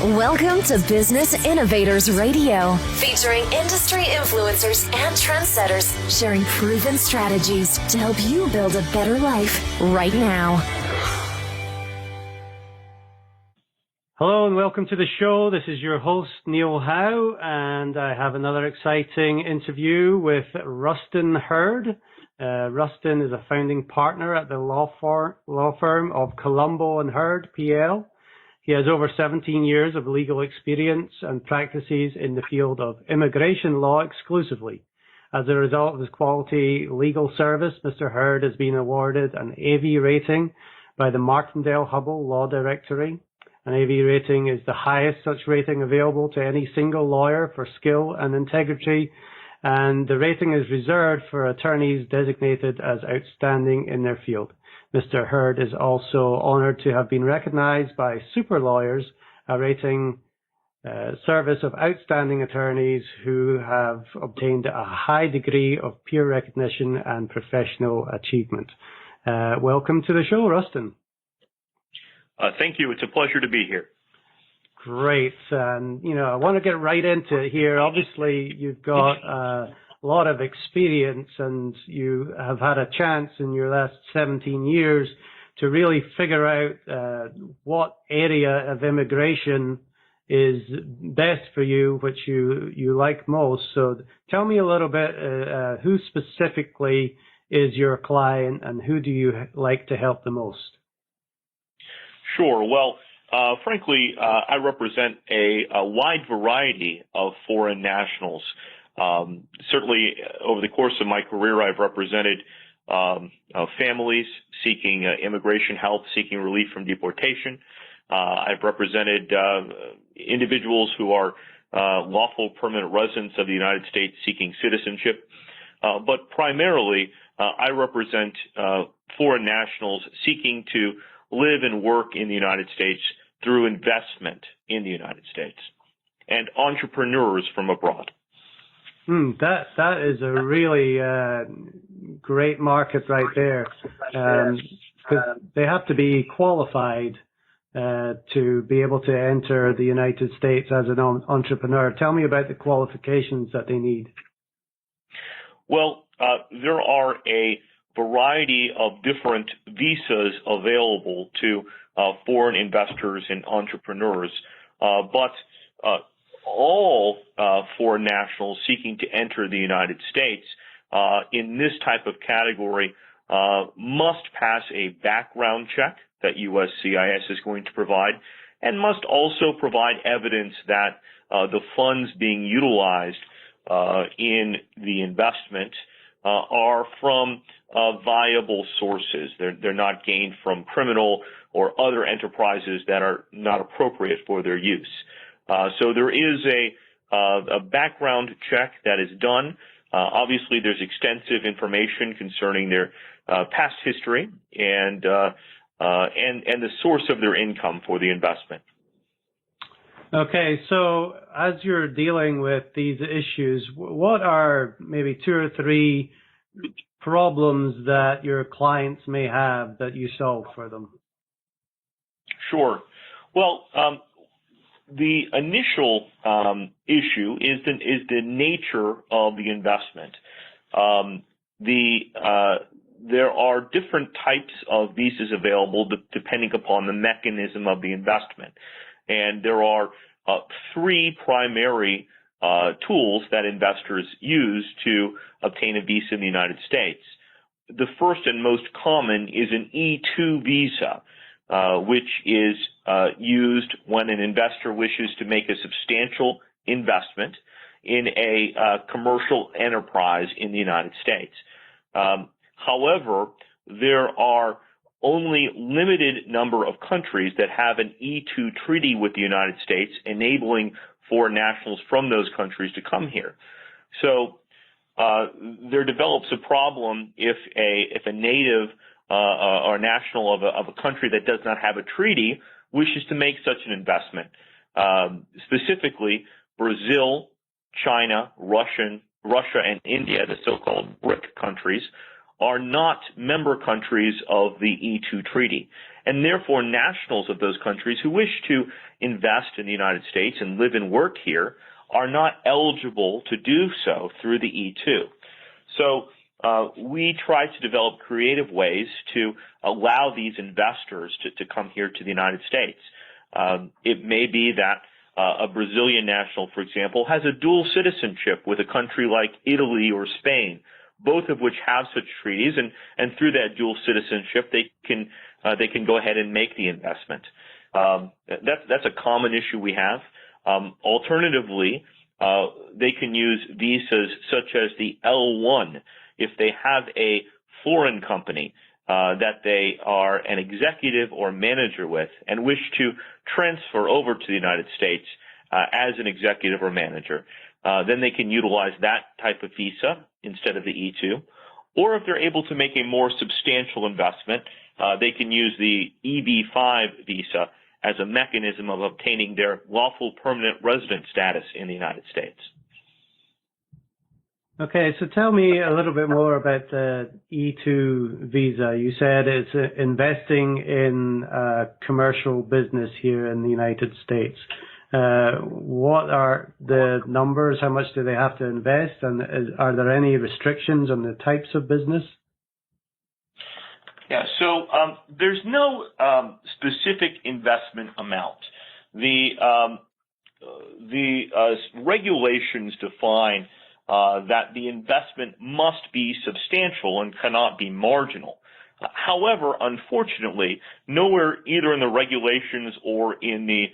Welcome to Business Innovators Radio, featuring industry influencers and trendsetters sharing proven strategies to help you build a better life right now. Hello and welcome to the show. This is your host, Neil Howe, and I have another exciting interview with Rusten Hurd. Rusten is a founding partner at the law firm of Colombo Hurd, PL. He has over 17 years of legal experience and practices in the field of immigration law exclusively. As a result of his quality legal service, Mr. Hurd has been awarded an AV rating by the Martindale-Hubbell Law Directory. An AV rating is the highest such rating available to any single lawyer for skill and integrity, and the rating is reserved for attorneys designated as outstanding in their field. Mr. Hurd is also honored to have been recognized by Super Lawyers, a rating service of outstanding attorneys who have obtained a high degree of peer recognition and professional achievement. Welcome to the show, Rusten. Thank you. It's a pleasure to be here. Great. And, I want to get right into it here. Obviously, you've got a lot of experience and you have had a chance in your last 17 years to really figure out what area of immigration is best for you, which you like most. So tell me a little bit, who specifically is your client and who do you like to help the most? Sure. Well, frankly, I represent a wide variety of foreign nationals. Certainly, over the course of my career, I've represented families seeking immigration help, seeking relief from deportation. I've represented individuals who are lawful permanent residents of the United States seeking citizenship. But primarily, I represent foreign nationals seeking to live and work in the United States through investment in the United States, and entrepreneurs from abroad. That is a really great market right there. Because they have to be qualified to be able to enter the United States as an entrepreneur. Tell me about the qualifications that they need. Well, there are a variety of different visas available to foreign investors and entrepreneurs, but all foreign nationals seeking to enter the United States in this type of category must pass a background check that USCIS is going to provide, and must also provide evidence that the funds being utilized in the investment are from viable sources. They're not gained from criminal or other enterprises that are not appropriate for their use. So there is a background check that is done. Obviously, there's extensive information concerning their past history and the source of their income for the investment. Okay, so as you're dealing with these issues, what are maybe 2 or 3 problems that your clients may have that you solve for them? Sure. Well, the initial issue is the nature of the investment. There are different types of visas available depending upon the mechanism of the investment. And there are 3 primary tools that investors use to obtain a visa in the United States. The first and most common is an E2 visa, which is used when an investor wishes to make a substantial investment in a commercial enterprise in the United States. However, there are only limited number of countries that have an E2 treaty with the United States, enabling foreign nationals from those countries to come here. So there develops a problem if a native or national of a country that does not have a treaty wishes to make such an investment. Specifically, Brazil, China, Russia, and India, the so-called BRIC countries, are not member countries of the E2 treaty. and therefore nationals of those countries who wish to invest in the United States and live and work here are not eligible to do so through the E2. So we try to develop creative ways to allow these investors to come here to the United States. It may be that a Brazilian national, for example, has a dual citizenship with a country like Italy or Spain, both of which have such treaties, and through that dual citizenship, they can go ahead and make the investment. That's a common issue we have. Alternatively, they can use visas such as the L1 if they have a foreign company that they are an executive or manager with and wish to transfer over to the United States as an executive or manager. Then they can utilize that type of visa instead of the E2. Or if they're able to make a more substantial investment, they can use the EB5 visa as a mechanism of obtaining their lawful permanent resident status in the United States. Okay, so tell me a little bit more about the E2 visa. You said it's investing in commercial business here in the United States. What are the numbers? How much do they have to invest? And are there any restrictions on the types of business? Yeah, so there's no specific investment amount. The regulations define that the investment must be substantial and cannot be marginal. However, unfortunately, nowhere either in the regulations or in the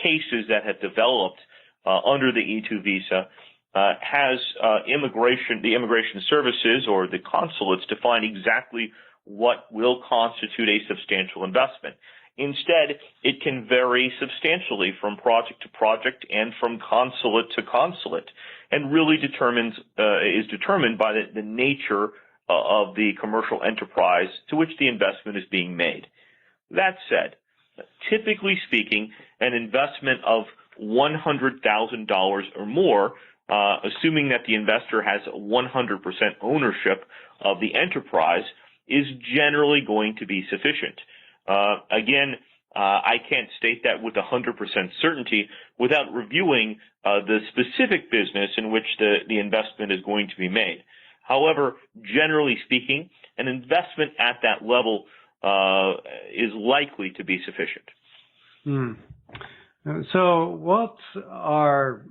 cases that have developed under the E2 visa has the immigration services or the consulates define exactly what will constitute a substantial investment. Instead, it can vary substantially from project to project and from consulate to consulate, and really is determined by the nature of the commercial enterprise to which the investment is being made. That said, typically speaking, an investment of $100,000 or more, assuming that the investor has 100% ownership of the enterprise, is generally going to be sufficient. Again, I can't state that with 100% certainty without reviewing the specific business in which the investment is going to be made. However, generally speaking, an investment at that level is likely to be sufficient. So what are,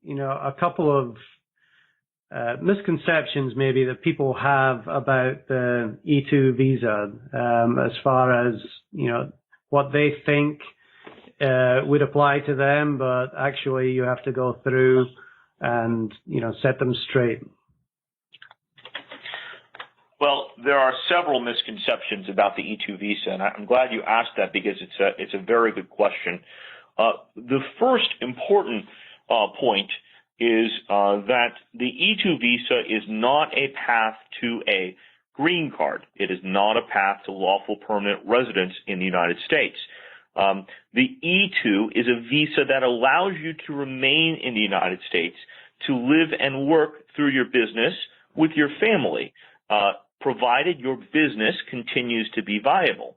a couple of misconceptions maybe that people have about the E2 visa as far as, what they think would apply to them, but actually you have to go through and, set them straight? Well, there are several misconceptions about the E2 visa, and I'm glad you asked that because it's a very good question. The first important point is that the E2 visa is not a path to a green card. It is not a path to lawful permanent residence in the United States. The E2 is a visa that allows you to remain in the United States to live and work through your business with your family, provided your business continues to be viable.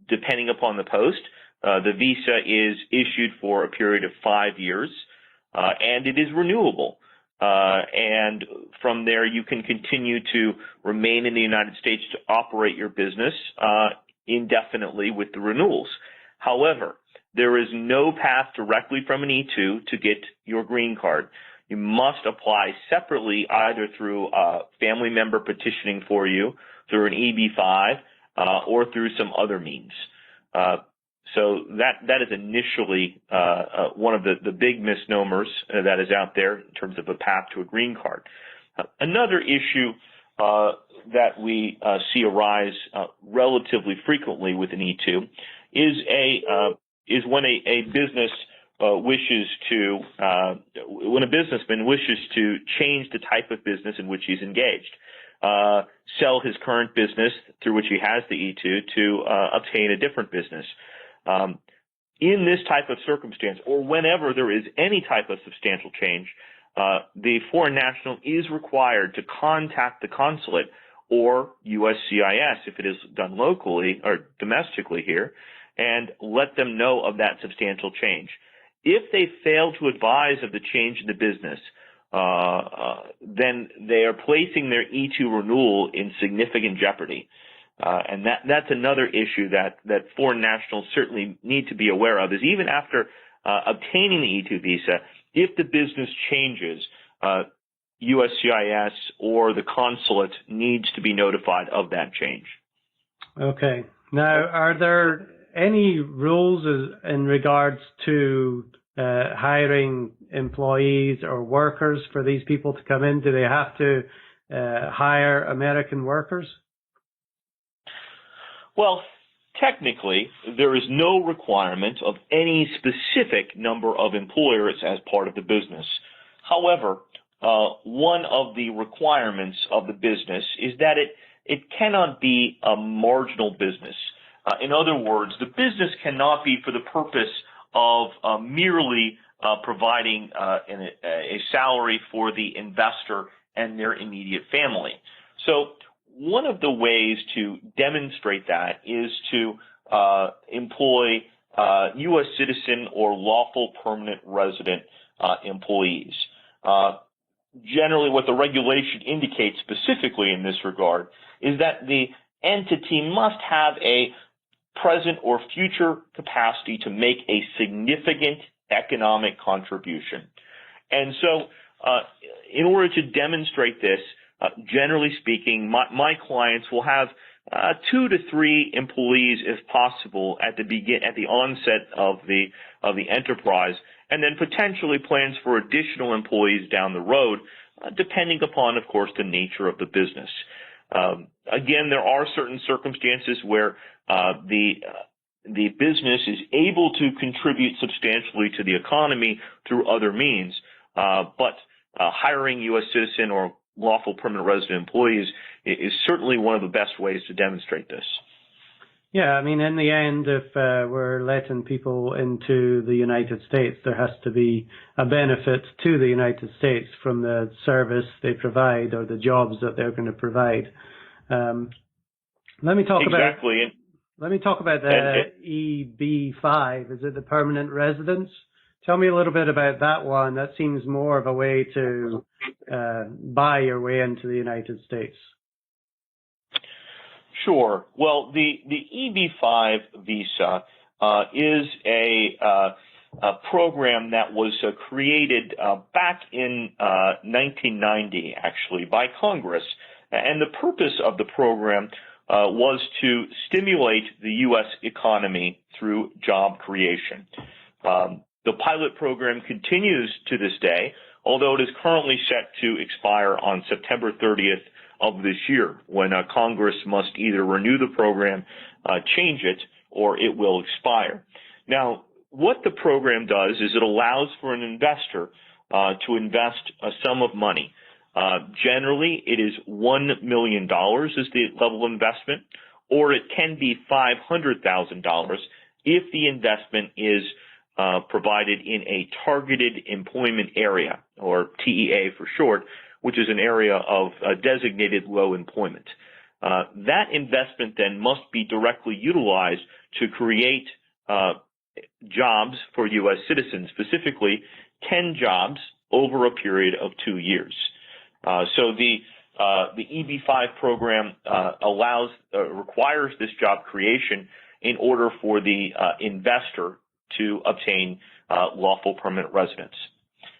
Depending upon the post, the visa is issued for a period of 5 years, and it is renewable. And from there, you can continue to remain in the United States to operate your business indefinitely with the renewals. However, there is no path directly from an E2 to get your green card. You must apply separately either through a family member petitioning for you, through an EB5, or through some other means. So that is initially one of the big misnomers that is out there in terms of a path to a green card. Another issue that we see arise relatively frequently with an E2 is when a business when a businessman wishes to change the type of business in which he's engaged, sell his current business through which he has the E2 to obtain a different business. In this type of circumstance, or whenever there is any type of substantial change, the foreign national is required to contact the consulate or USCIS if it is done locally or domestically here, and let them know of that substantial change. If they fail to advise of the change in the business, then they are placing their E2 renewal in significant jeopardy. And that's another issue that foreign nationals certainly need to be aware of, is even after obtaining the E2 visa, if the business changes, USCIS or the consulate needs to be notified of that change. Okay. Now, are there any rules in regards to hiring employees or workers for these people to come in? Do they have to hire American workers? Well, technically, there is no requirement of any specific number of employers as part of the business. However, one of the requirements of the business is that it cannot be a marginal business. In other words, the business cannot be for the purpose of merely providing a salary for the investor and their immediate family. So one of the ways to demonstrate that is to employ U.S. citizen or lawful permanent resident employees. Generally, what the regulation indicates specifically in this regard is that the entity must have a present or future capacity to make a significant economic contribution. And so in order to demonstrate this, generally speaking, my clients will have 2 to 3 employees, if possible, at the onset of the enterprise, and then potentially plans for additional employees down the road, depending upon, of course, the nature of the business. Again, there are certain circumstances where the business is able to contribute substantially to the economy through other means, but hiring U.S. citizen or lawful permanent resident employees is certainly one of the best ways to demonstrate this. Yeah, I mean, in the end, if we're letting people into the United States, there has to be a benefit to the United States from the service they provide or the jobs that they're going to provide. Let me talk about the EB5. Is it the permanent residence? Tell me a little bit about that one. That seems more of a way to buy your way into the United States. Sure. Well, the EB5 visa is a program that was created back in 1990, actually, by Congress. And the purpose of the program was to stimulate the U.S. economy through job creation. The pilot program continues to this day, although it is currently set to expire on September 30th of this year, when Congress must either renew the program, change it, or it will expire. Now, what the program does is it allows for an investor to invest a sum of money. Generally, it is $1 million is the level of investment, or it can be $500,000 if the investment is provided in a targeted employment area, or TEA for short, which is an area of designated low employment. That investment then must be directly utilized to create jobs for U.S. citizens, specifically 10 jobs over a period of 2 years. So the EB5 program requires this job creation in order for the investor to obtain lawful permanent residence.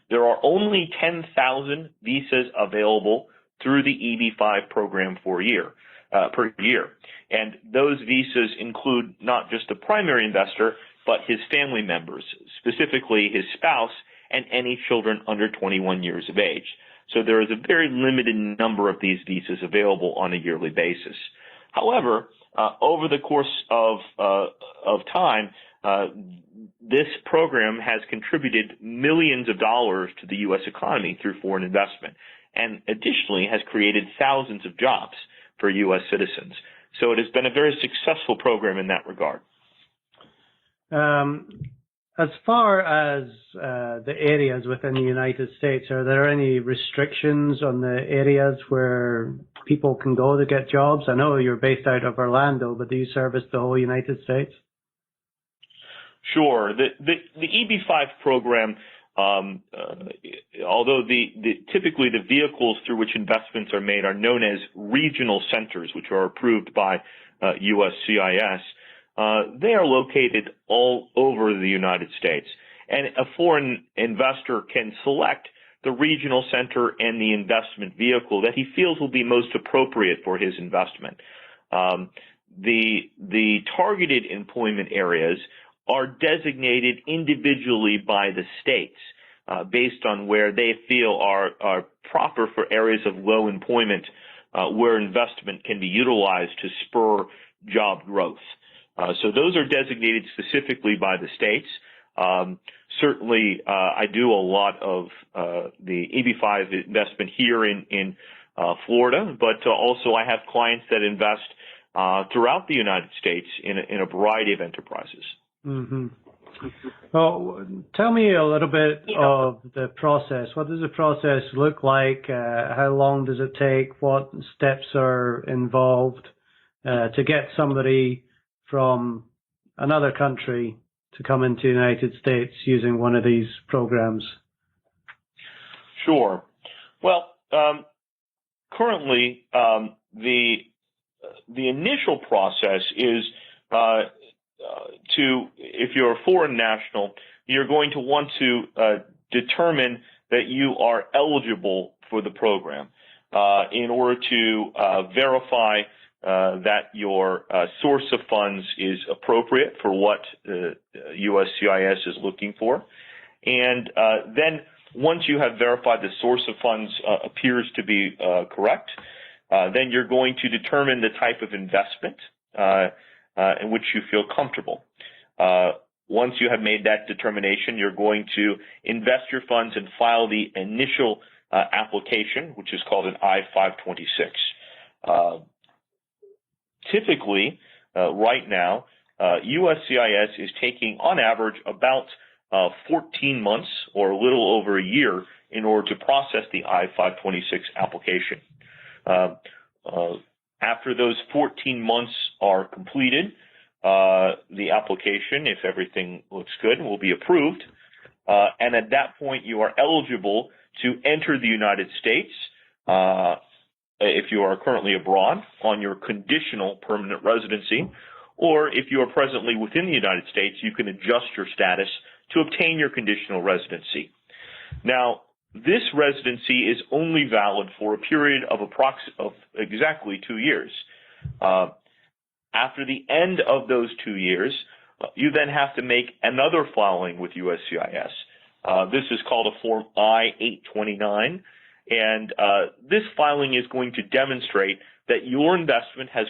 There are only 10,000 visas available through the EB5 program per year. And those visas include not just the primary investor, but his family members, specifically his spouse and any children under 21 years of age. So there is a very limited number of these visas available on a yearly basis. However, over the course of time, this program has contributed millions of dollars to the U.S. economy through foreign investment, and additionally has created thousands of jobs for U.S. citizens. So it has been a very successful program in that regard. as far as the areas within the United States, are there any restrictions on the areas where people can go to get jobs? I know you're based out of Orlando, but do you service the whole United States? Sure. The EB5 program, although typically the vehicles through which investments are made are known as regional centers, which are approved by USCIS, they are located all over the United States. And a foreign investor can select the regional center and the investment vehicle that he feels will be most appropriate for his investment. The targeted employment areas are designated individually by the states based on where they feel are proper for areas of low employment where investment can be utilized to spur job growth. So those are designated specifically by the states. Certainly, I do a lot of the EB5 investment here in Florida, but also I have clients that invest throughout the United States in a variety of enterprises. Mm-hmm. Well, tell me a little bit of the process. What does the process look like? How long does it take? What steps are involved to get somebody from another country to come into the United States using one of these programs? Sure. Well, currently, the initial process is if you're a foreign national, you're going to want to determine that you are eligible for the program in order to verify that your source of funds is appropriate for what USCIS is looking for. And then once you have verified the source of funds appears to be correct, then you're going to determine the type of investment in which you feel comfortable. Once you have made that determination, you're going to invest your funds and file the initial application, which is called an I-526. Typically, right now, USCIS is taking, on average, about 14 months or a little over a year in order to process the I-526 application. After those 14 months are completed, the application, if everything looks good, will be approved. And at that point, you are eligible to enter the United States if you are currently abroad on your conditional permanent residency, or if you are presently within the United States, you can adjust your status to obtain your conditional residency. Now, this residency is only valid for a period of exactly 2 years. After the end of those 2 years, you then have to make another filing with USCIS. This is called a Form I-829, and this filing is going to demonstrate that your investment has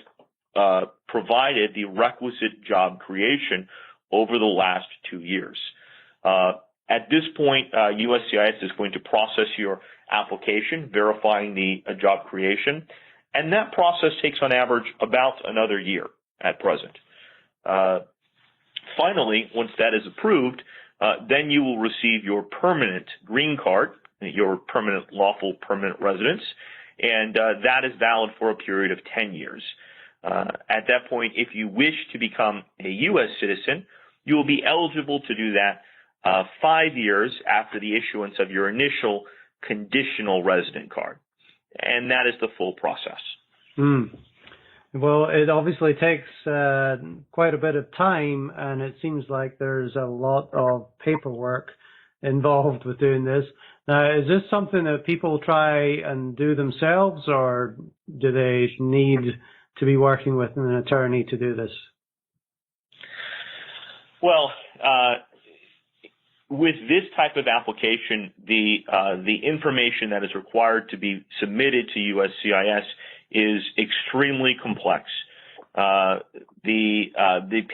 provided the requisite job creation over the last 2 years. At this point, USCIS is going to process your application, verifying the job creation, and that process takes on average about another year at present. Finally, once that is approved, then you will receive your permanent green card, your permanent lawful permanent residence, and that is valid for a period of 10 years. At that point, if you wish to become a U.S. citizen, you will be eligible to do that 5 years after the issuance of your initial conditional resident card. And that is the full process. Well, it obviously takes quite a bit of time, and it seems like there's a lot of paperwork involved with doing this. Now, is this something that people try and do themselves, or do they need to be working with an attorney to do this? Well, with this type of application, the information that is required to be submitted to USCIS is extremely complex. The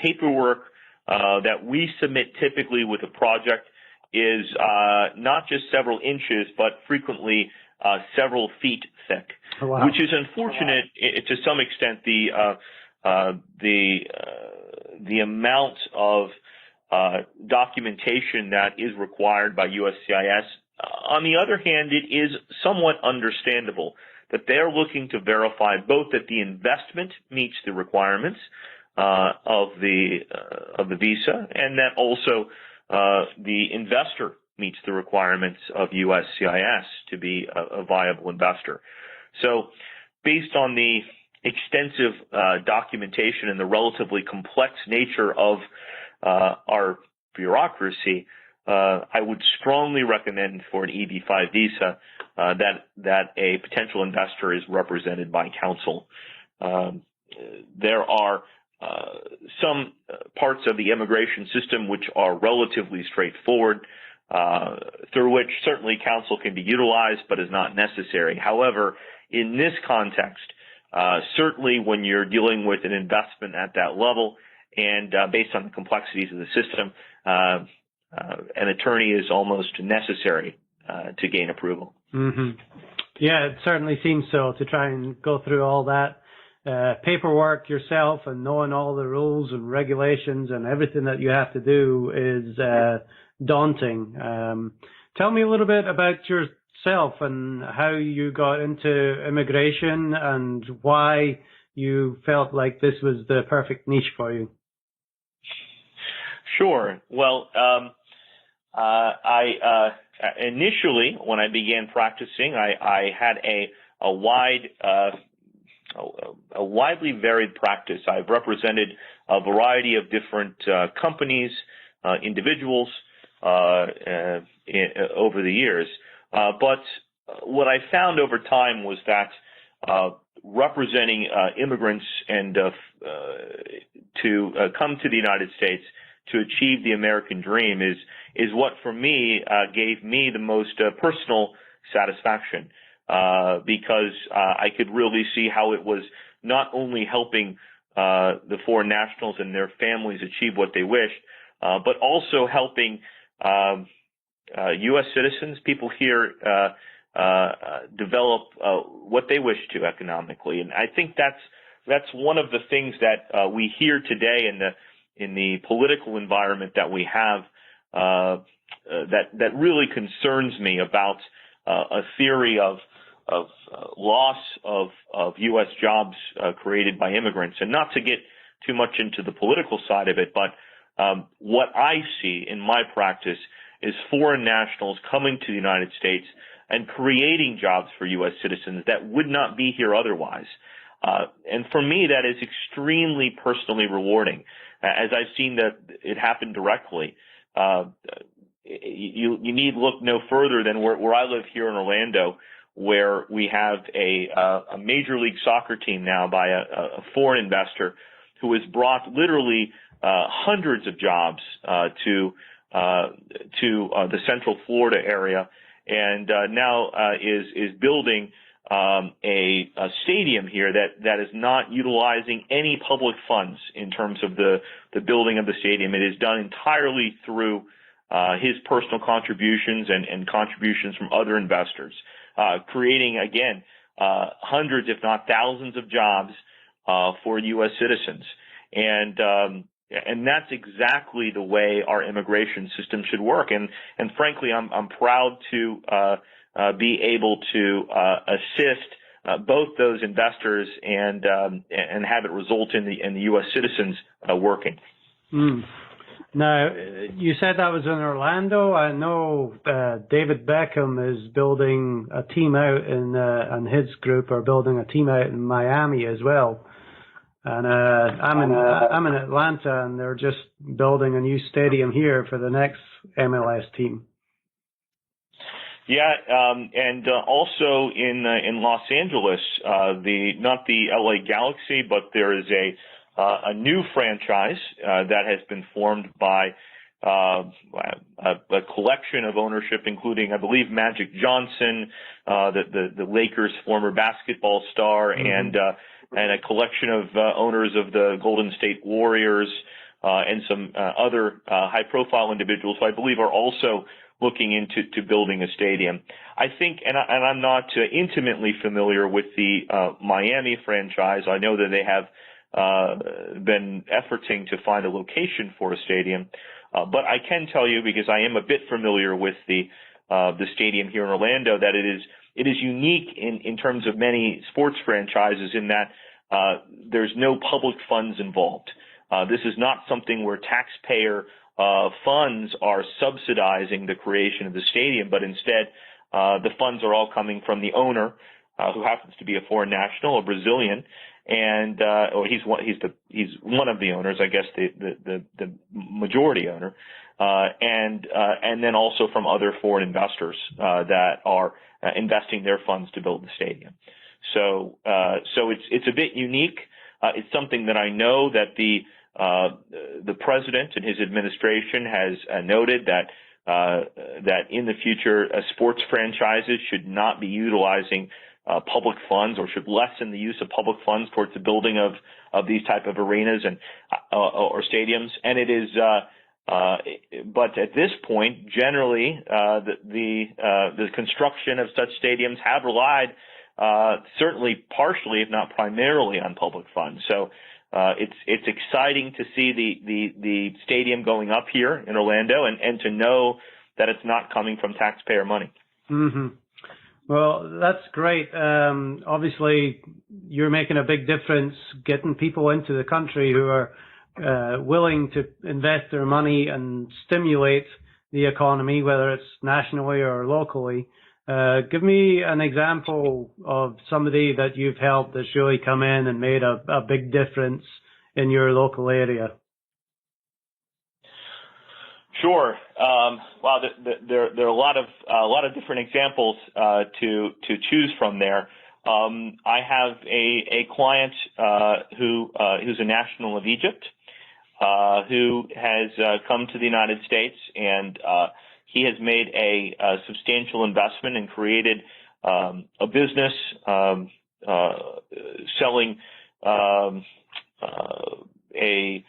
paperwork that we submit typically with a project is not just several inches, but frequently several feet thick, wow. Which is unfortunate to some extent. The amount of documentation that is required by USCIS. On the other hand, it is somewhat understandable that they're looking to verify both that the investment meets the requirements of the visa, and that also the investor meets the requirements of USCIS to be a viable investor. So, based on the extensive documentation and the relatively complex nature of our bureaucracy, I would strongly recommend for an EB5 visa that a potential investor is represented by counsel. There are some parts of the immigration system which are relatively straightforward, through which certainly counsel can be utilized but is not necessary. However, in this context, certainly when you're dealing with an investment at that level and based on the complexities of the system, an attorney is almost necessary to gain approval. Mm-hmm. Yeah, it certainly seems so, to try and go through all that paperwork yourself and knowing all the rules and regulations and everything that you have to do is daunting. Tell me a little bit about yourself and how you got into immigration and why you felt like this was the perfect niche for you. Sure. Well, I initially, when I began practicing, I had a widely varied practice. I've represented a variety of different companies, individuals over the years. But what I found over time was that representing immigrants and to come to the United States to achieve the American dream is what, for me, gave me the most personal satisfaction, because I could really see how it was not only helping the foreign nationals and their families achieve what they wished, but also helping U.S. citizens, people here, develop what they wish to economically. And I think that's one of the things that we hear today in the political environment that we have, that really concerns me about a theory of loss of U.S. jobs created by immigrants. And not to get too much into the political side of it, but what I see in my practice is foreign nationals coming to the United States and creating jobs for U.S. citizens that would not be here otherwise. And for me, that is extremely personally rewarding, as I've seen that it happen directly. You need look no further than where I live here in Orlando, where we have a Major League Soccer team now by a foreign investor who has brought literally hundreds of jobs to the Central Florida area, and now is building a stadium here that is not utilizing any public funds in terms of the building of the stadium. It is done entirely through his personal contributions and contributions from other investors, creating, again, hundreds, if not thousands of jobs for U.S. citizens. And that's exactly the way our immigration system should work. And frankly, I'm proud to be able to assist both those investors and have it result in the U.S. citizens working. Mm. Now, you said that was in Orlando. I know David Beckham is building a team out and his group are building a team out in Miami as well. And I'm in Atlanta, and they're just building a new stadium here for the next MLS team. Yeah, and also in Los Angeles, not the LA Galaxy, but there is a new franchise that has been formed by a collection of ownership, including, I believe, Magic Johnson, the Lakers' former basketball star, mm-hmm. and a collection of owners of the Golden State Warriors and some other high-profile individuals who I believe are also looking into building a stadium. I think, and I'm not intimately familiar with the Miami franchise. I know that they have been efforting to find a location for a stadium. But I can tell you, because I am a bit familiar with the stadium here in Orlando, that it is unique in terms of many sports franchises in that there's no public funds involved. This is not something where taxpayer funds are subsidizing the creation of the stadium, but instead the funds are all coming from the owner, who happens to be a foreign national, a Brazilian, and or he's one of the owners, I guess the majority owner, and then also from other foreign investors that are investing their funds to build the stadium. So it's a bit unique. It's something that I know that the president and his administration has noted that in the future sports franchises should not be utilizing public funds, or should lessen the use of public funds towards the building of these type of arenas and or stadiums. And it is but at this point, generally the construction of such stadiums have relied certainly partially, if not primarily, on public funds. So it's exciting to see the stadium going up here in Orlando, and to know that it's not coming from taxpayer money. Mm-hmm. Well, that's great. Obviously, you're making a big difference getting people into the country who are willing to invest their money and stimulate the economy, whether it's nationally or locally. Give me an example of somebody that you've helped that's really come in and made a big difference in your local area. Sure. Well, there are a lot of different examples to choose from there. I have a client who's a national of Egypt, who has come to the United States, and he has made a substantial investment and created a business selling a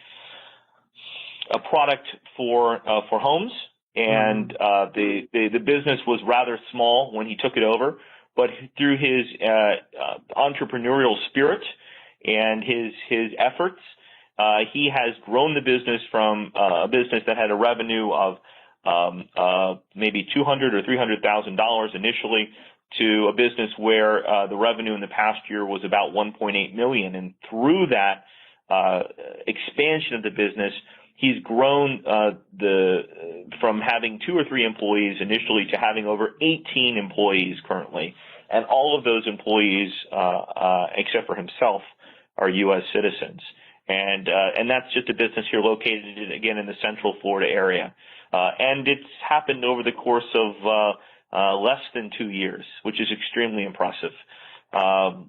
product for homes, and the business was rather small when he took it over, but through his entrepreneurial spirit and his efforts, he has grown the business from a business that had a revenue of maybe $200,000 or $300,000 initially, to a business where the revenue in the past year was about $1.8 million. And through that expansion of the business, he's grown from having 2 or 3 employees initially to having over 18 employees currently. And all of those employees, except for himself, are U.S. citizens. And that's just a business here located, again, in the Central Florida area. And it's happened over the course of less than 2 years, which is extremely impressive.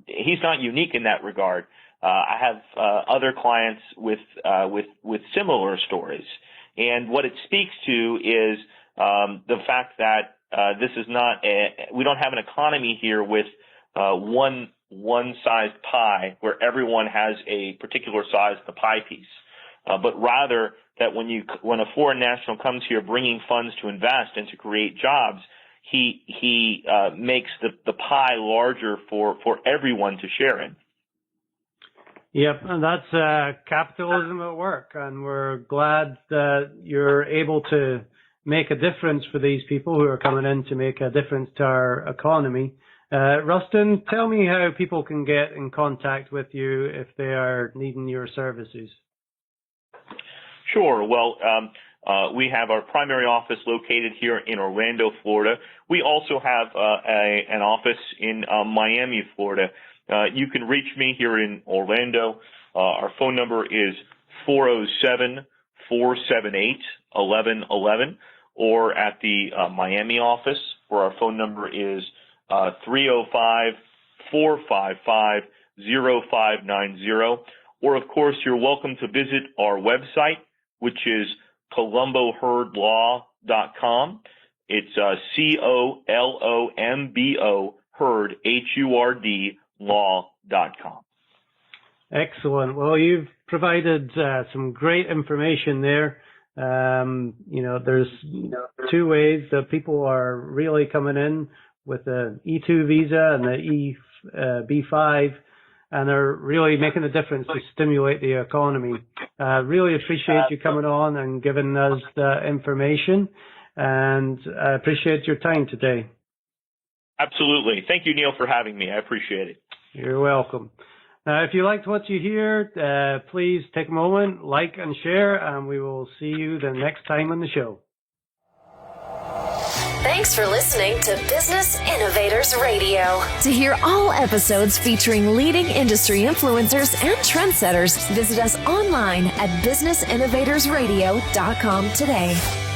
He's not unique in that regard. I have other clients with similar stories, and what it speaks to is the fact that this is not we don't have an economy here with one-sized pie where everyone has a particular size of the pie piece, but rather that when a foreign national comes here bringing funds to invest and to create jobs, he makes the pie larger for everyone to share in. Yep, and that's capitalism at work, and we're glad that you're able to make a difference for these people who are coming in to make a difference to our economy. Rusten, tell me how people can get in contact with you if they are needing your services. Sure. Well, we have our primary office located here in Orlando, Florida. We also have an office in Miami, Florida. You can reach me here in Orlando. Our phone number is 407-478-1111, or at the Miami office, where our phone number is 305-455-0590. Or, of course, you're welcome to visit our website, which is colombohurdlaw.com. It's COLOMBO Hurd, HURD, law.com. Excellent. Well, you've provided some great information there. There's 2 ways that people are really coming in with the E2 visa and the EB5 and are really making a difference to stimulate the economy. Really appreciate you coming on and giving us the information, and I appreciate your time today. Absolutely. Thank you, Neil, for having me. I appreciate it. You're welcome. If you liked what you hear, please take a moment, like and share, and we will see you the next time on the show. Thanks for listening to Business Innovators Radio. To hear all episodes featuring leading industry influencers and trendsetters, visit us online at businessinnovatorsradio.com today.